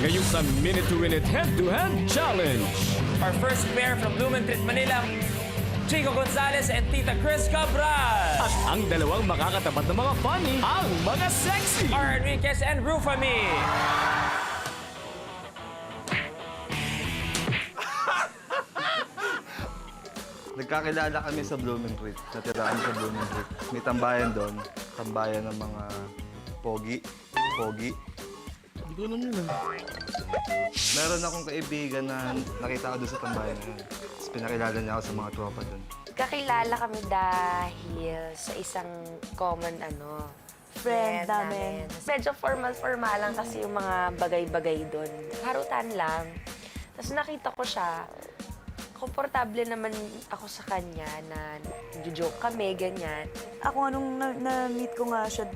Ngayon sa Minute to Win It Head-to-Head Challenge. Our first pair from Blumentritt, Manila, Chico Gonzalez and Tita Chris Cabral. At ang dalawang makakatapat na mga funny, ang mga sexy. R. Enriquez and Rufami. Nagkakilala kami sa Blumentritt. Natira kami sa Blumentritt. May tambayan doon. Tambayan ng mga pogi. Hindi ko alam yun Meron akong kaibigan na nakita ko doon sa tambayan na yun. Tapos pinakilala niya ako sa mga tropa doon. Kakilala kami dahil sa isang common friend namin. Medyo formal lang kasi yung mga bagay-bagay doon. Harutan lang. Tapos nakita ko siya, komportable naman ako sa kanya na joke kami, ganyan. Ako nung na-meet ko nga siya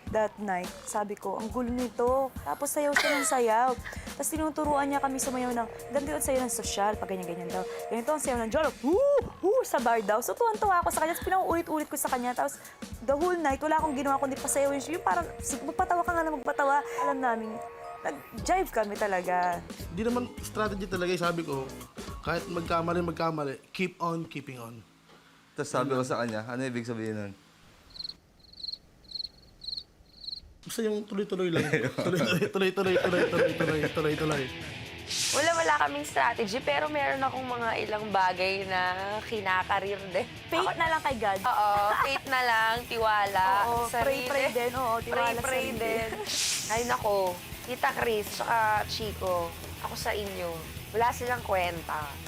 that night, sabi ko, ang gulo nito. Tapos sayaw siya ng sayaw. Tapos tinuturuan niya kami sumayaw ng, ganito ang sayaw ng social, pag ganyan-ganyan daw. Ganito ang sayaw ng jolo, sa bar daw. So tuwan-tuwa ako sa kanya, tapos pinauulit-ulit ko sa kanya. Tapos the whole night, wala akong ginawa kundi pasayawin siya. Yung parang, magpatawa ka nga na magpatawa. Alam namin, nag-jive kami talaga. Hindi naman strategy talaga yung sabi ko. Kahit magkamali, keep on keeping on. Tapos sabi ko sa kanya, ano ibig sabihin nun? Basta yung tuloy-tuloy lang. Tuloy-tuloy. Wala kaming strategy, pero meron akong mga ilang bagay na kinakarir din. Faith na lang kay God. Oo, faith na lang, tiwala, Oo, sarili. pray din. Oo, tiwala sa Pray sarili. din. Ay nako, Tita Chris, tsaka Chico, ako sa inyo, wala silang kwenta.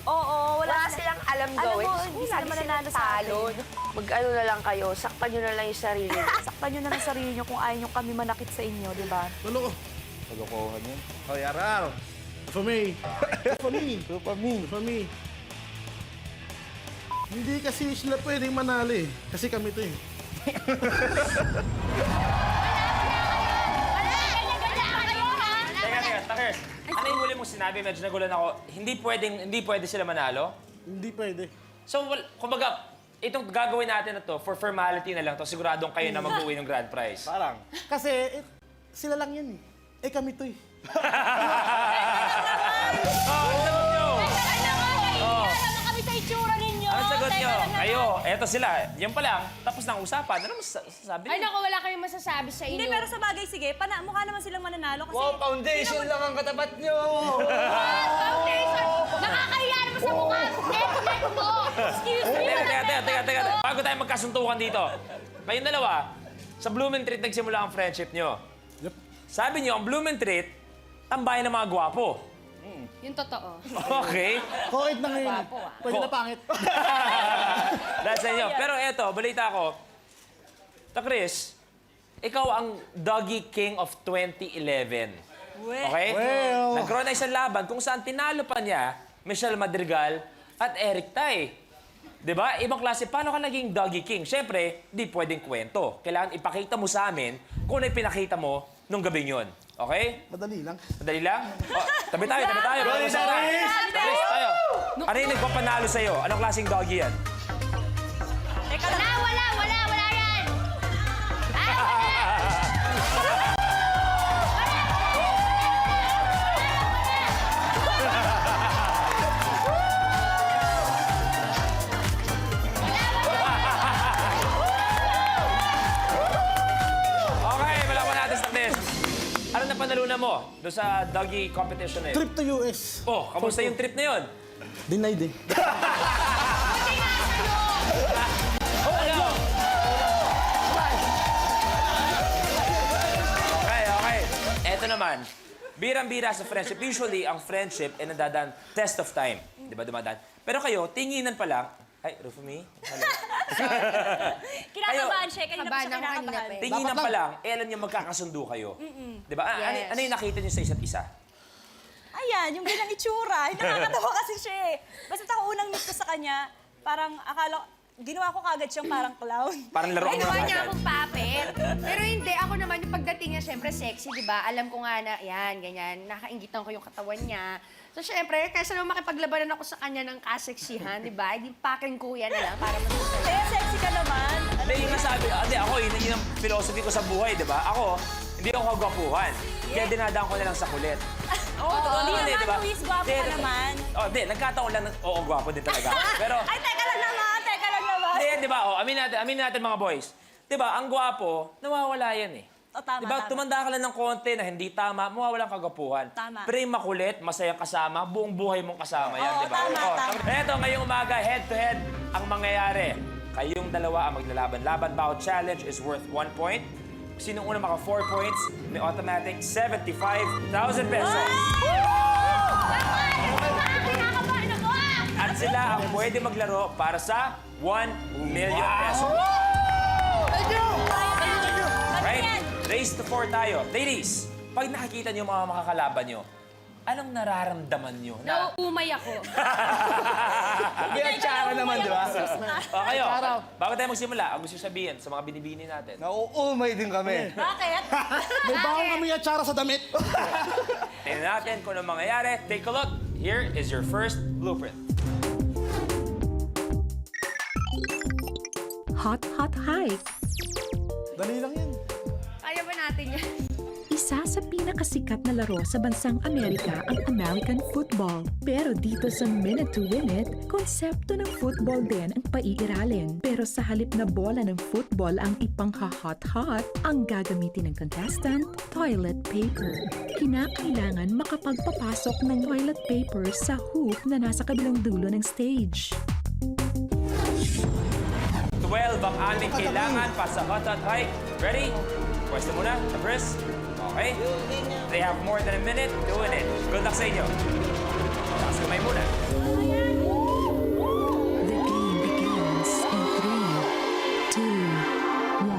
Oo, Wala silang alam gawin. mo, Diyos ko, hindi sila lagi mananalo silang sa atin. talo. Mag-ano na lang kayo, saktan nyo na lang yung sarili. Saktan nyo na ng sarili nyo kung ayaw nyo kami manakit sa inyo, di ba? Lolo ko. Kalokohan yun. Hoy, Arar! For me. Hindi kasi sila pwedeng manalo eh. Kasi kami to eh. Teka, Chris. Ano yung huli mong sinabi? Medyo nagulan ako. Hindi pwede sila manalo? Hindi pwede. So, kumbaga, itong gagawin natin na to, for formality na lang to, siguradong kayo na mag-uwi ng grand prize. Parang. Kasi sila lang yan eh. Eh kami to eh. Ang sagot nyo! Naman kami sa itsura ninyo. Ang sagot nyo? Kayo, eto sila. Yan pa lang, tapos na ang usapan. Ano masasabi Ay, nyo? naku, wala kayong masasabi sa inyo. Hindi, pero sa bagay, sige, mukha naman silang mananalo kasi... Foundation lang ang katapat nyo! Foundation! Nakakahiya naman sa mukha. Net mo. Excuse me. Teka. Bago tayo magkasuntukan dito. Kayong dalawa, sa Blumentritt nagsimula ang friendship nyo. Yep. Sabi nyo, ang Blumentritt, tambayan ng mga gwapo. Yung totoo. Okay? Kokit na ngayon. Pwede na pangit. Dahil sa inyo. Pero eto, balita ko, Ta Chris, ikaw ang Doggy King of 2011. Okay? Well. Nagkaroon na isang laban kung saan tinalo pa niya Michelle Madrigal at Eric Tay. Diba? Ibang klase, paano ka naging Doggy King? Siyempre, di pwedeng kwento. Kailangan ipakita mo sa amin kung ano yung pinakita mo nung gabing yun. Okay? Madali lang. Madali lang? O, tabi tayo. Pag-usap tayo. Chris, tayo. Ano yung nagpapanalo sa'yo? Anong klaseng doggy yan? Wala yan. Okay, malaman natin sa test. Ano na panalunan mo doon sa doggy competition na yun? Trip to US. Oh, kamusta yung trip na yun? Denied eh. Ano? Okay. Eto naman, birang-bira sa friendship. Usually, ang friendship ay nadadaan test of time. Di ba, dumadaan? Pero kayo, tinginan pa lang. Ay, Rufami? Hello? Kinakabahan siya, kanina pa Kabahan siya ako kanina kinakabahan. pa eh. Tinginan pa lang, alam niyo magkakasundo kayo. Di ba? Yes. Ano yung nakita niyo sa isa't isa? Ayan, yung ganang itsura. Nakakatawa kasi siya eh. Basta ako unang meet ko sa kanya, parang akala, ginawa ko kagad siyang parang clown. Parang laro Ay, mo gawa na niya agad. akong puppet. Pero hindi, ako naman, yung pagdating niya, syempre sexy, di ba? Alam ko nga na, yan, ganyan, nakaingitan ko yung katawan niya. So, syempre, kaysa naman makipaglabanan ako sa kanya ng kaseksihan, di ba? Hindi paking kuya na lang para matutunan. Kaya sexy ka naman. Hindi, yung nasabi, hindi, ako, yun ang philosophy ko sa buhay, di ba? Ako, Hindi ako kagwapuhan. Kaya dinadaan ko na lang sa kulit. Oo, Hindi, naman, di ba? Luis, gwapo Hindi, ka naman. Oh, di, nagkataon lang. Oo, gwapo din talaga. Pero, Ay, teka lang naman, teka lang naman. hindi, di ba? Oh, amin natin mga boys. Di ba, ang gwapo, nawawala yan eh. O, tama, Di ba, tama. tumanda ka lang ng konti na hindi tama, mawawala ang kagwapuhan. Tama. Pero yung makulit, masayang kasama, buong buhay mong kasama yan, Oo, di ba? tama, tama. Eto, ngayong umaga, head-to-head ang mangyayari. Kayong dalawa ang maglalaban-laban. Bawat challenge is worth 1 point. Sino una maka 4 points, may automatic 75,000 pesos. At sila ang pwede maglaro para sa 1 million pesos. Right? Race to 4 tayo. Ladies, pag nakikita niyo mga makakalaban niyo, anong nararamdaman niyo? Nauumay ako. May atsara naman, di ba? O kayo, bago tayo magsimula, ang gusto sabihin sa mga binibini natin. Nauumay din kami. Bakit? May bawang kami atsara sa damit. Tingnan natin kung anong mangyayari. Take a look. Here is your first blueprint. Hot Hot Hike. Dali lang yan. Kaya ba natin yan? Isa sa pinakasikat na laro sa bansang Amerika ang American football. Pero dito sa Minute to Win It, konsepto ng football din ang paiiralin. Pero sa halip na bola ng football ang ipangha-hot-hot, ang gagamitin ng contestant, toilet paper. Kinakailangan makapagpapasok ng toilet paper sa hoop na nasa kabilang dulo ng stage. 12 ang aming kailangan pa sa Hot Hot Hike. Ready? Pwesto muna, Chris. Okay? They have more than a minute to win it. Good luck sa inyo. Taas kamay muna. The game begins in 3, 2, 1.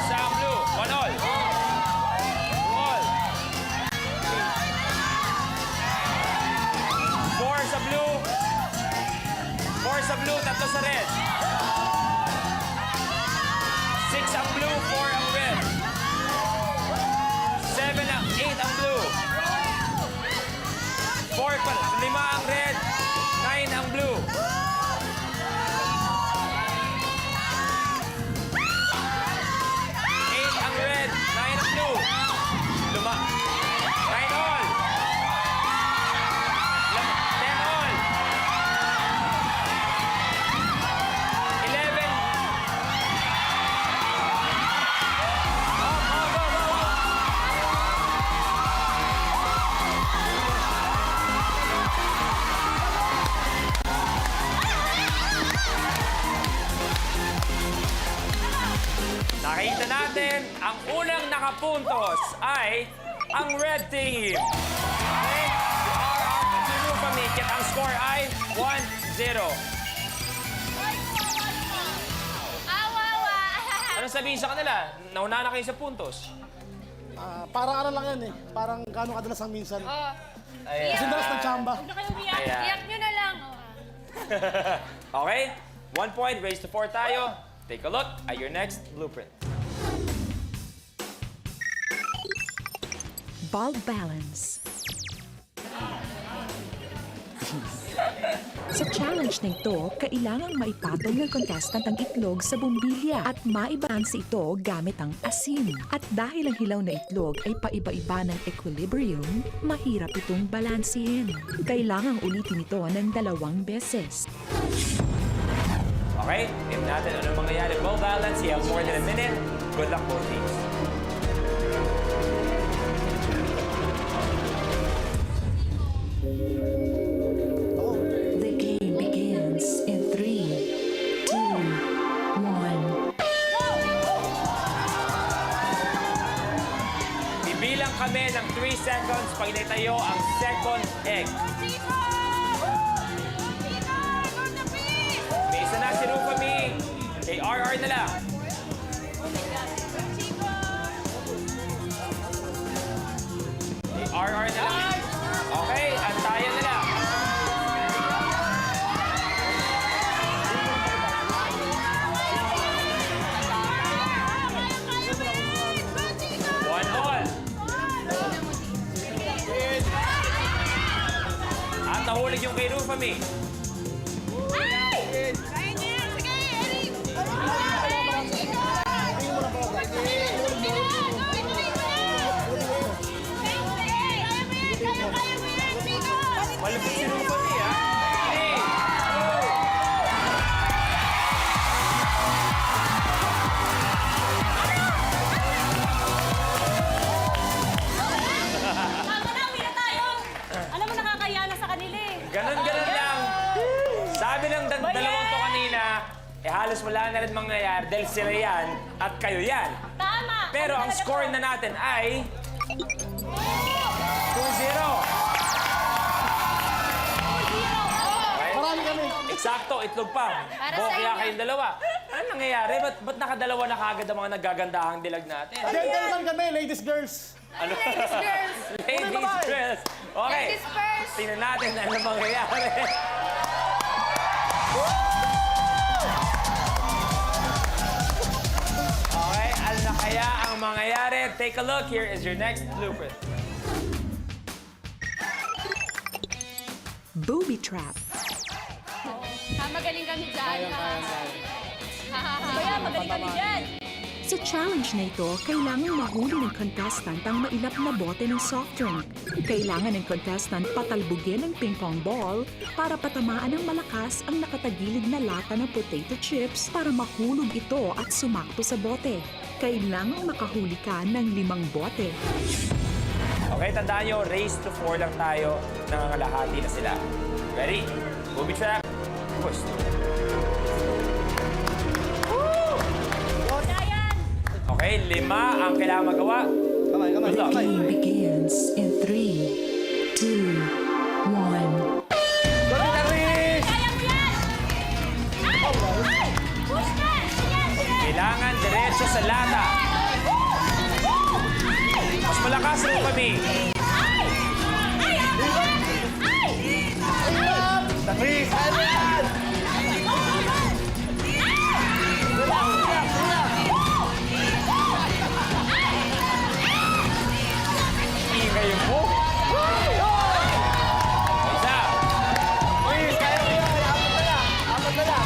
Isa ang blue. 1 all. 2 all. 4 sa blue. 4 sa blue, 3 sa red. 6 ang blue, 4 ang red. 7 ang 8 ang blue. 5 ang red, 9 ang blue. 8 ang red, 9 ang blue. 9 all. 10 all. 11. Nakita natin, ang unang nakapuntos ay ang red team. Okay? Si Rufa Mikit, ang score ay 1-0. Anong sabihin sa kanila? Nauna na kayo sa puntos. Parang ano lang yan eh. Parang gano'ng kadalas ang minsan. Ayan. Kasi dalas ng tsamba. Ayan. Iyak nyo na lang. Okay? 1 point, raise to 4 tayo. Take a look at your next blueprint. Ball balance. Sa challenge na ito, kailangang maipatong ng contestant ang itlog sa bumbilya at maibalanse ito gamit ang asin. At dahil ang hilaw na itlog ay paiba-iba ng equilibrium, mahirap itong balansihin. Kailangang ulitin ito ng 2 beses. Okay? Tignan natin ano mangyayari. Ball balance, you have more than a minute. Good luck both teams. The game begins in 3, 2, 1. Bibilang kami ng 3 seconds pag initayo ang second egg. May isa na si Rufami. Kay RR na lang. Kay RR na lang. Okay, antayan na lang. One all. At nahulog yung kay Rufami. Ay! Kaya niya! Sige, Eric! rin mangyayari dahil sila yan at kayo yan. Tama! Pero ang score na natin ay 2-0. Marami kami. Eksakto, itlog pa. Para O sa kaya inyo. kayong dalawa. Ano nangyayari? Ba't nakadalawa na kagad ang mga nagagandahang dilag natin? Gentleman kami, ladies, girls. Ladies, girls. Ladies first. Okay. Ladies first. Tingnan natin ano mangyayari. Okay, ano na kaya ang mangyayari? Take a look. Here is your next blueprint. Booby trap. Magaling kami dyan. Kaya magaling kami dyan! Sa challenge na ito, kailangan mahuli ng contestant ang mailap na bote ng soft drink. Kailangan ng contestant patalbugin ang ping pong ball para patamaan ng malakas ang nakatagilid na lata ng potato chips para mahulog ito at sumakto sa bote. Kailangan makahuli ka ng 5 bote. Okay, tandaan nyo, race to 4 lang tayo. Nangangalahati na sila. Ready? Booby trap. Push. Okay, 5 ang kailangan magawa. Kamay, kamay, Good luck. kamay. Game begins in 3, 2, 1. Kaya mo yan! Ay! Push ka! Sige! Kailangan diretso sa lata. Mas malakas mo kami. Takis! Ano yan? Ingay mo. Isa. Please, kaya mo yan. Apat na lang.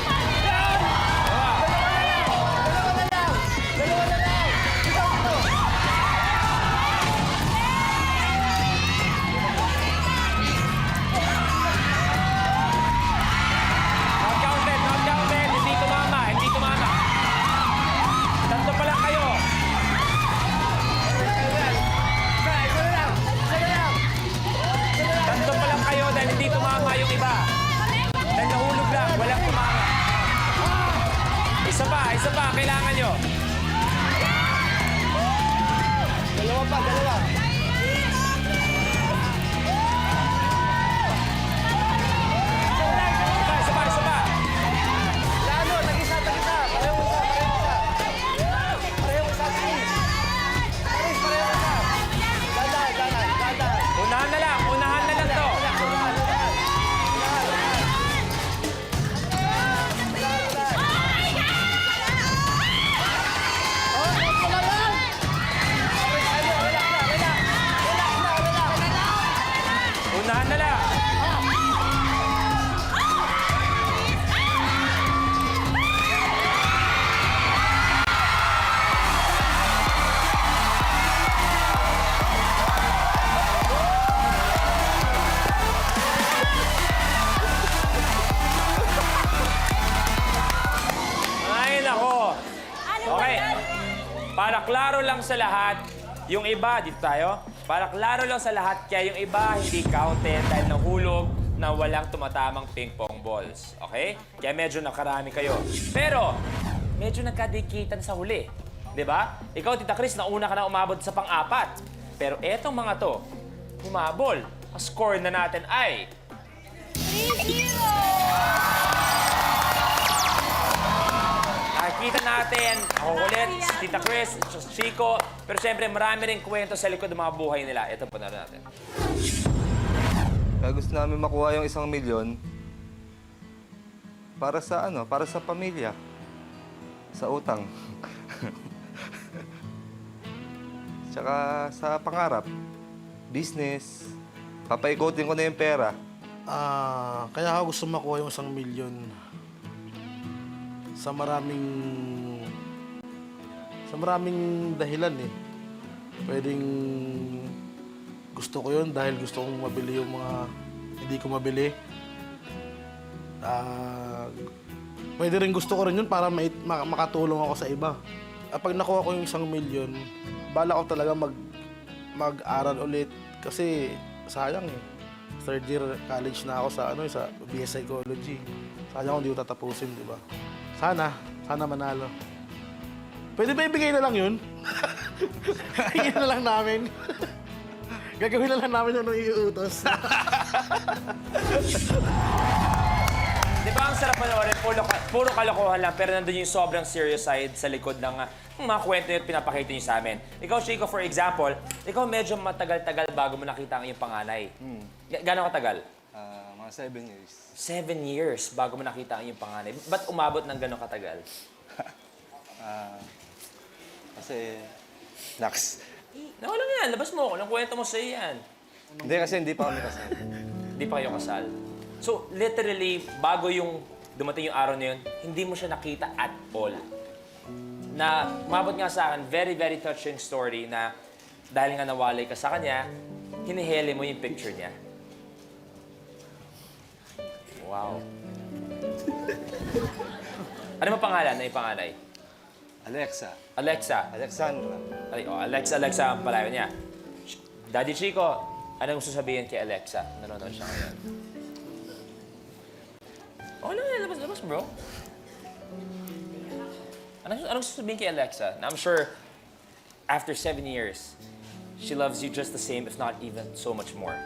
Apat na lang. Dalawa na lang. Ikaw ito. Not counted, not counted. Hindi tumama, hindi tumama. 3 pa lang kayo. Isa na lang. Isa na lang. 3 pa lang kayo dahil hindi tumama yung iba. Dahil nahulog lang, walang tumama. Isa pa, kailangan nyo. Dalawa pa, dalawa. Isa pa. Lalo, tag-isa, tag-isa. Pareho isa, pareho isa. Pareho isa, Takis. Takis, pareho isa. Dadan, dadan, dadan. Unahan na lang to. Unahan na lang. Ay, nako. Okay. Para klaro lang sa lahat, yung iba, dito tayo. Para klaro lang sa lahat, kaya yung iba hindi counted dahil nahulog na walang tumatamang ping-pong balls. Okay? Kaya medyo nakarami kayo. Pero, medyo nagkadikitan sa huli. 'Di ba? Ikaw, Tita Chris, nauna ka na umabot sa pang-4. Pero etong mga to, humabol. Ang score na natin ay 3-0! nakikita natin, ako ulit, si Tita Chris, si Chico, pero siyempre marami rin kwento sa likod ng mga buhay nila. Ito po na natin. Kaya gusto namin makuha yung 1 milyon para sa ano, para sa pamilya. Sa utang. Tsaka sa pangarap. Business. Papaikotin ko na yung pera. Kaya ako gusto makuha yung 1 milyon sa maraming dahilan eh. Pwedeng gusto ko yun dahil gusto kong mabili yung mga hindi ko mabili. Pwede rin gusto ko rin yun para makatulong ako sa iba. Pag nakuha ko yung 1 milyon, bala ko talaga mag-aral ulit kasi sayang eh. 3rd year college na ako sa BS Psychology. Sayang kung hindi ko tatapusin, di ba? Sana manalo. Pwede ba ibigay na lang yun? Hingin na lang namin. Gagawin na lang namin yung iuutos. Di ba ang sarap panoorin, puro kalokohan lang, pero nandun yung sobrang serious side sa likod ng mga kwento yun at pinapakita nyo sa amin. Ikaw, Chico, for example, ikaw medyo matagal-tagal bago mo nakita ang iyong panganay. Gano'ng katagal? Mga 7 years. 7 years bago mo nakita ang iyong panganay. Ba't umabot ng gano'ng katagal? Kasi, Nax. Wala nga yan, labas mo. Anong kwento mo sa'yo yan? Hindi kasi hindi pa kami kasal. Hindi pa kayo kasal. So, literally, bago yung dumating yung araw na yun, hindi mo siya nakita at all. Na, umabot nga sa akin, very, very touching story na dahil nga nawalay ka sa kanya, hinihele mo yung picture niya. Wow. Ano mo pangalan na yung panganay? Alexa. Alexa. Alexandra. Ay, oh, Alexa ang palayo niya. Daddy Chico, anong gusto sabihin kay Alexa? Nanonood siya ngayon. Oh, no, labas, bro. Anong gusto sabihin kay Alexa? Na I'm sure, after 7 years, she loves you just the same, if not even so much more.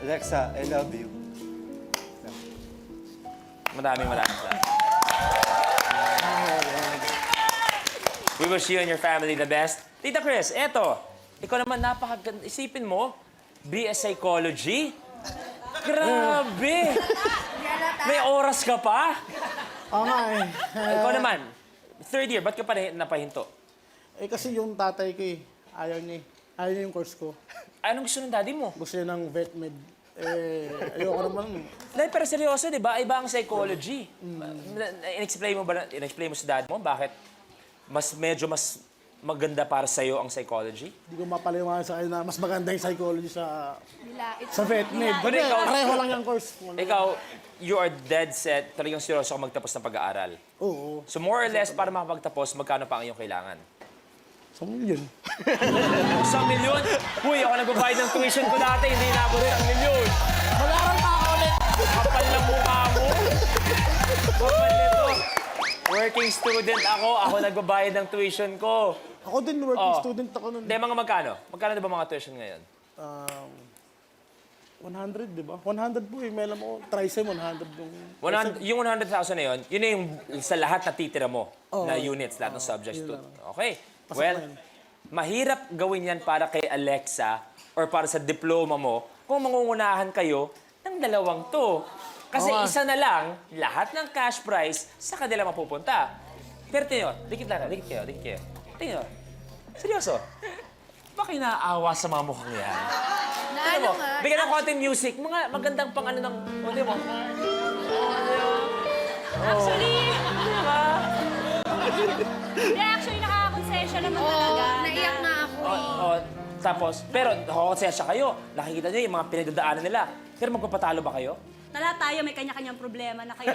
Alexa, I love you. Maraming salamat. We wish you and your family the best. Tita Chris, eto. Ikaw naman napakaganda. Isipin mo, BS Psychology. Grabe! May oras ka pa? Oo nga eh. Ikaw naman, third year, ba't ka pa napahinto? Eh kasi yung tatay ko eh, ayaw niya eh. Ayaw niya yung course ko. Anong gusto ng daddy mo? Gusto niya ng vet med. Eh, ayoko naman. Dahil pero seryoso, di ba? Iba ang psychology. In-explain mo sa dad mo, bakit medyo mas maganda para sa'yo ang psychology? Hindi ko mapaliwanag sa kanya na mas maganda yung psychology sa vet med. Pero Hindi, ikaw- pareho lang yung course. Ikaw, you are dead set, talagang seryoso ka magtapos ng pag-aaral. Oo. So more or less, para makapagtapos, magkano pa ang iyong kailangan? 1,000,000. 1,000,000? Uy, ako nagbabayad ng tuition ko dati, hindi naabot 1,000,000. Mag-aaral pa ako ulit. Kapal ng mukha mo. Kapal nito. Working student ako nagbabayad ng tuition ko. Ako din, working student ako nun. Hindi, mga magkano? Magkano na ba mga tuition ngayon? 100, di ba? 100 po eh. May alam ako, trisem 100 yung... 100, yung 100,000 na yun, yun na yung sa lahat na titira mo na units, lahat ng subjects. Okay. Well, mahirap gawin yan para kay Alexa or para sa diploma mo kung mangungunahan kayo ng dalawang to. Kasi isa na lang, lahat ng cash prize sa kanila mapupunta. Pero tingnan nyo, dikit kayo. Tingnan nyo. Seryoso. Bakit naaawa sa mga mukhang yan? Tingnan mo, bigyan ng konting music. Mga magandang pang ano ng... O, tingnan mo. Actually, Diba? actually nakakakonsensya naman talaga. Naiyak na ako. Tapos, pero konsensya kayo. Nakikita nyo yung mga pinagdadaanan nila. Pero magpapatalo ba kayo? Lahat tayo may kanya-kanyang problema na kayo.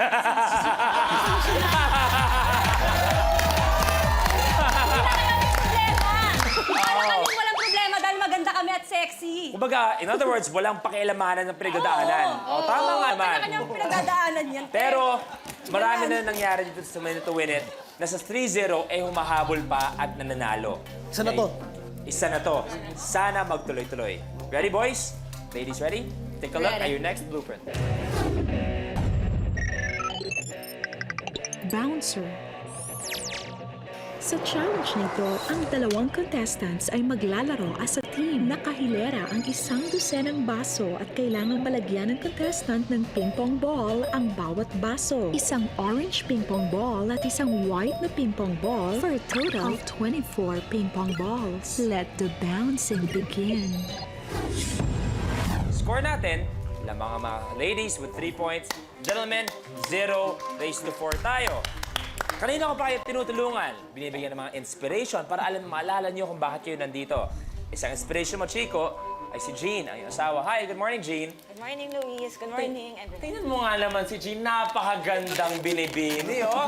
Walang problema dahil maganda kami at sexy. Kumbaga, in other words, walang pakialamanan ng pinagdadaanan. Tama nga naman. Kanya-kanyang pinagdadaanan yan. Pero, marami na nangyari dito sa Minute to Win It na sa 3-0 eh humahabol pa at nananalo. Isa na to. Isa na to. Sana magtuloy-tuloy. Ready, boys? Ladies, ready? Take a look at your next blueprint. Bouncer. Sa challenge nito, ang dalawang contestants ay maglalaro as a team. Nakahilera ang 100 baso at kailangang malagyan ng contestant ng ping-pong ball ang bawat baso. Isang orange ping-pong ball at isang white na ping-pong ball for a total of 24 ping-pong balls. Let the bouncing begin. Score natin, lamang mga ladies with 3 points. Gentlemen, 0 raised to 4 tayo. Kanina ko pa kayo tinutulungan. Binibigyan ng mga inspiration para maalala niyo kung bakit kayo nandito. Isang inspiration mo, Chico, ay si Jean, ang iyong asawa. Hi, good morning, Jean. Good morning, Luis. Good morning, everyone. Tingnan mo nga naman si Jean, napakagandang binibini, oh.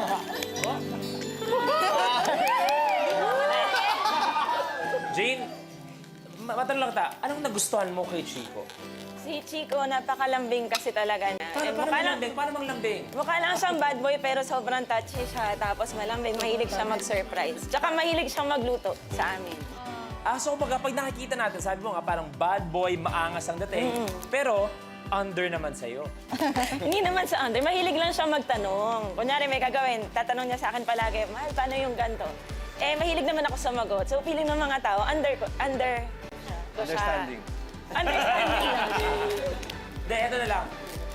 Jean, matanong lang kita, anong nagustuhan mo kay Chico? Si Si Chico, napakalambing kasi talaga na. Paano mang lambing? Mukha lang siyang bad boy pero sobrang touchy siya. Tapos malambing, mahilig siya mag-surprise. Tsaka mahilig siyang magluto sa amin. So pag nakikita natin, sabi mo nga parang bad boy, maangas ang dating. Pero under naman sa'yo. Hindi naman sa under. Mahilig lang siya magtanong. Kunyari may gagawin, tatanong niya sa akin palagi, Mahal, paano yung ganito? Eh, mahilig naman ako sumagot. So, feeling ng mga tao, under ko siya. Understanding. Understanding lang. De, eto na lang.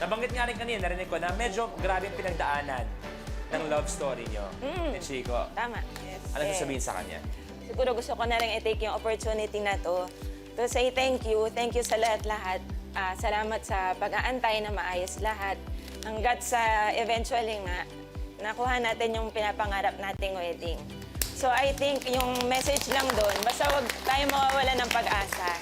Nabanggit nga rin kanina, narinig ko na medyo grabe yung pinagdaanan ng love story niyo ni Chico. Tama. Yes. Ano sasabihin sa kanya? Siguro gusto ko na rin i-take yung opportunity na to say thank you. Thank you sa lahat-lahat. Salamat sa pag-aantay na maayos lahat. Hanggat sa eventually nga, nakuha natin yung pinapangarap nating wedding. So I think yung message lang doon, basta wag tayo mawawala ng pag-asa.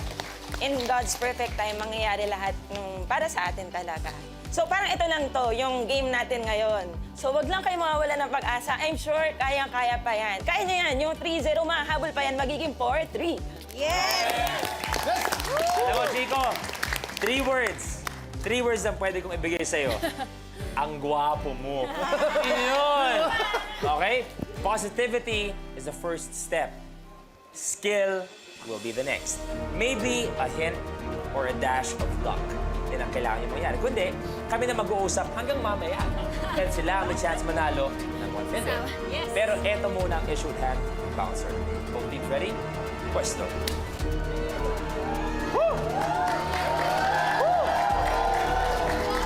In God's perfect time, mangyayari lahat ng para sa atin talaga. So parang ito lang to, yung game natin ngayon. So wag lang kayo mawawala ng pag-asa. I'm sure kayang-kaya pa yan. Kaya niya yan, yung 3-0, mahahabol pa yan, magiging 4-3. Alam mo, Chico, 3 words. 3 words ang pwede kong ibigay sa'yo. Ang gwapo mo. Yun! Okay? Positivity is the first step. Skill will be the next. Maybe a hint or a dash of luck. Yan ang kailangan niyo mangyari. Kundi, kami na mag-uusap hanggang mamaya. Kaya sila may chance manalo ng 1 million. Pero eto muna ang issued hand bouncer. Both teams ready? Pwesto.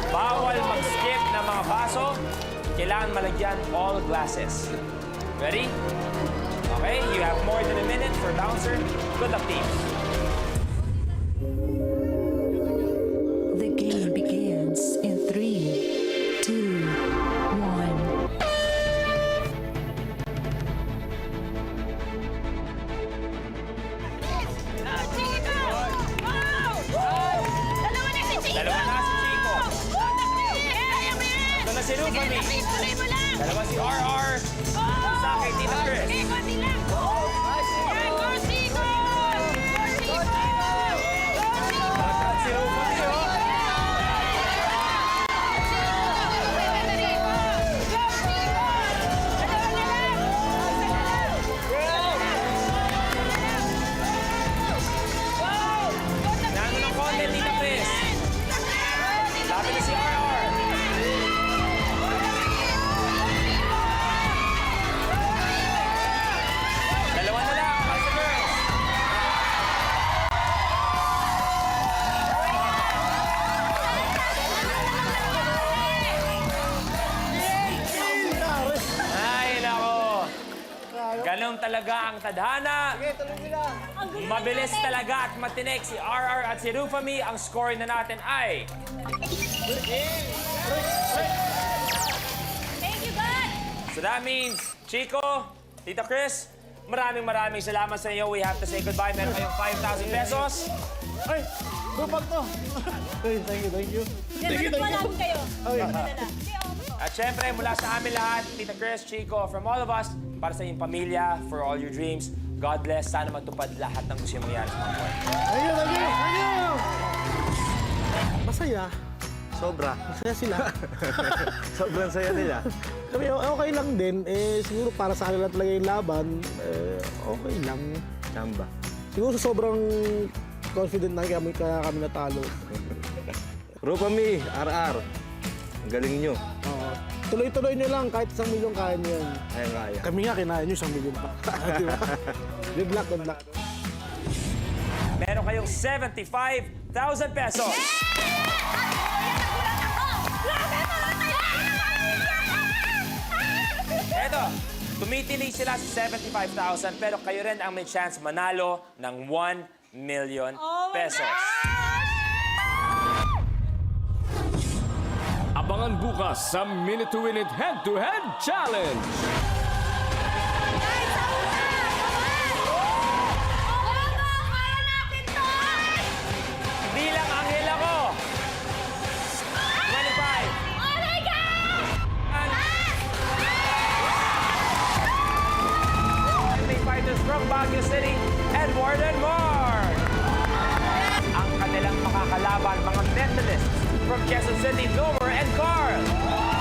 Bawal mag-skip ng mga baso. Kailangan malagyan all glasses. Ready? Okay, you have more than a minute for bouncer. Good luck, team. The game begins in 3, 2, 1. Dalawa na si Chico. Ito na si Rufami. Dalawa si RR. Sa kay Tita Chris. Bakit si Rufami, oh? Nano ng konti, Tita Chris. Sabi na si RR. Dalawa na lang, para sa girls. Ay, nako. Ganun talaga ang tadhana. Mabilis talaga at matinik si RR at si Rufami. Ang score na natin ay... So that means, Chico, Tita Chris, maraming salamat sa inyo. We have to say goodbye. Meron kayong 5,000 pesos. Ay, bupag to. Ay, thank you. At syempre, mula sa amin lahat, Tita Chris, Chico, from all of us, para sa inyong pamilya, for all your dreams, God bless. Sana matupad lahat ng gusto mong mangyari sa mga buhay. Thank you. Masaya. Sobra. Masaya sila. Sobrang saya nila. Kami okay lang din. Siguro para sa kanila talaga yung laban, okay lang. Chamba. Siguro sobrang confident na kaya kami natalo. Rufami, RR. Ang galing nyo. Oo. Tuloy-tuloy nyo lang, kahit 1 milyon kaya nyo yan. Kaya. Kami nga, kinaya nyo 1 milyon pa. Di ba? Good luck. Meron kayong 75,000 pesos. Eto, tumitinig sila sa 75,000 pero kayo rin ang may chance manalo ng 1 million pesos. Abangan bukas sa Minute to Win It Head-to-Head Challenge. Bilang anghel ako. 25. May fighters from Baguio City, Edward and Mark. Ang kanilang makakalaban, mga From Quezon City, Nomer and Carl.